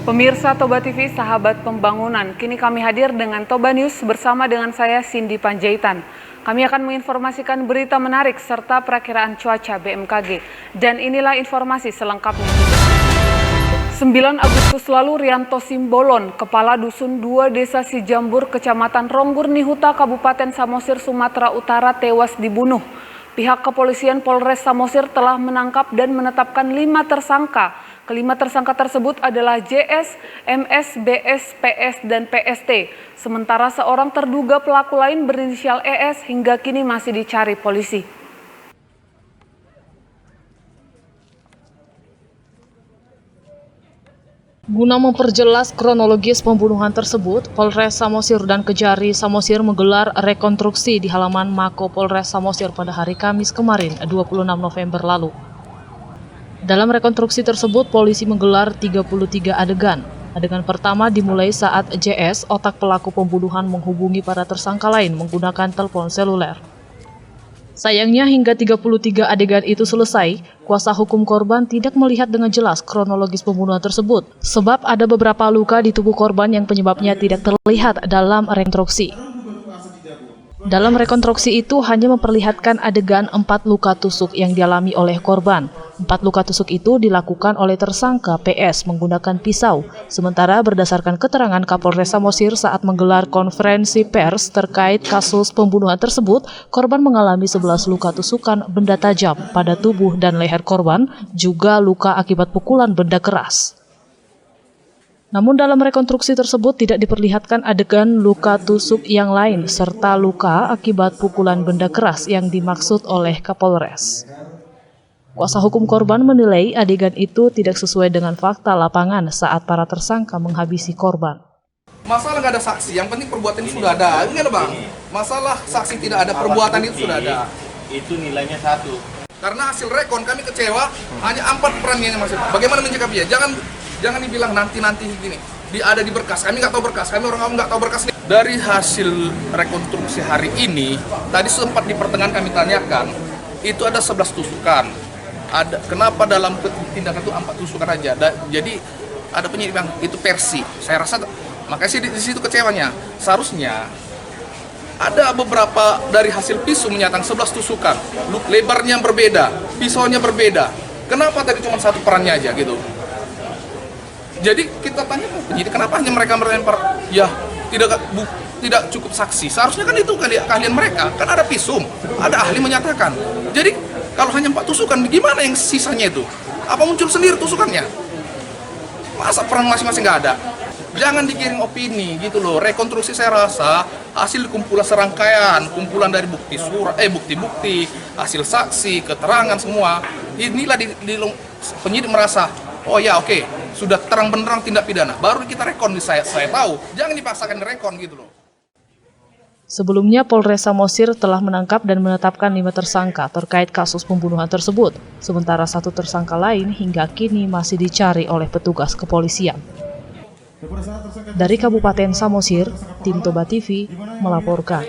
Pemirsa Toba TV, sahabat pembangunan, kini kami hadir dengan Toba News bersama dengan saya Cindy Panjaitan. Kami akan menginformasikan berita menarik serta perakiraan cuaca BMKG. Dan inilah informasi selengkapnya. 9 Agustus lalu Rianto Simbolon, Kepala Dusun 2 Desa Sijambur, Kecamatan Ronggur Nihuta, Kabupaten Samosir, Sumatera Utara tewas dibunuh. Pihak kepolisian Polres Samosir telah menangkap dan menetapkan 5 tersangka. Kelima tersangka tersebut adalah JS, MS, BS, PS, dan PST. Sementara seorang terduga pelaku lain berinisial ES hingga kini masih dicari polisi. Guna memperjelas kronologis pembunuhan tersebut, Polres Samosir dan Kejari Samosir menggelar rekonstruksi di halaman Mako Polres Samosir pada hari Kamis kemarin, 26 November lalu. Dalam rekonstruksi tersebut, polisi menggelar 33 adegan. Adegan pertama dimulai saat JS, otak pelaku pembunuhan, menghubungi para tersangka lain menggunakan telepon seluler. Sayangnya hingga 33 adegan itu selesai, kuasa hukum korban tidak melihat dengan jelas kronologis pembunuhan tersebut, sebab ada beberapa luka di tubuh korban yang penyebabnya tidak terlihat dalam rekonstruksi. Dalam rekonstruksi itu hanya memperlihatkan adegan 4 luka tusuk yang dialami oleh korban. 4 luka tusuk itu dilakukan oleh tersangka PS menggunakan pisau. Sementara berdasarkan keterangan Kapolres Samosir saat menggelar konferensi pers terkait kasus pembunuhan tersebut, korban mengalami 11 luka tusukan benda tajam pada tubuh dan leher korban, juga luka akibat pukulan benda keras. Namun dalam rekonstruksi tersebut tidak diperlihatkan adegan luka tusuk yang lain serta luka akibat pukulan benda keras yang dimaksud oleh Kapolres. Kuasa hukum korban menilai adegan itu tidak sesuai dengan fakta lapangan saat para tersangka menghabisi korban. Masalah nggak ada saksi, yang penting perbuatan itu sudah ada, enggak Bang? Masalah saksi tidak ada, perbuatan itu sudah ada. Itu nilainya 1. Karena hasil rekon kami kecewa, hanya 4 perannya masih. Bagaimana menyikapinya? Jangan dibilang nanti gini. Ada di berkas, kami nggak tahu berkas, kami orang awam nggak tahu berkas. Dari hasil rekonstruksi hari ini, tadi sempat di pertengahan kami tanyakan, itu ada 11 tusukan. Kenapa dalam tindakan itu 4 tusukan aja? Jadi ada penyidik yang itu versi. Saya rasa makanya sih di situ kecewanya. Seharusnya ada beberapa dari hasil pisau menyatakan 11 tusukan, lebarnya berbeda, pisaunya berbeda. Kenapa tadi cuma 1 perannya aja gitu? Jadi kita tanya penyidik kenapa hanya mereka melempar? Ya tidak cukup saksi. Seharusnya kan itu keahlian mereka. Kan ada pisum, ada ahli menyatakan. Jadi kalau hanya 4 tusukan, gimana yang sisanya itu? Apa muncul sendiri tusukannya? Masa peran masing-masing nggak ada? Jangan dikirim opini gitu loh. Rekonstruksi saya rasa hasil kumpulan serangkaian, kumpulan dari bukti-bukti, hasil saksi, keterangan semua. Inilah penyidik merasa, oh ya oke, sudah terang benderang tindak pidana. Baru kita rekon, saya tahu. Jangan dipaksakan direkon gitu loh. Sebelumnya Polres Samosir telah menangkap dan menetapkan 5 tersangka terkait kasus pembunuhan tersebut. Sementara 1 tersangka lain hingga kini masih dicari oleh petugas kepolisian. Dari Kabupaten Samosir, tim Toba TV melaporkan.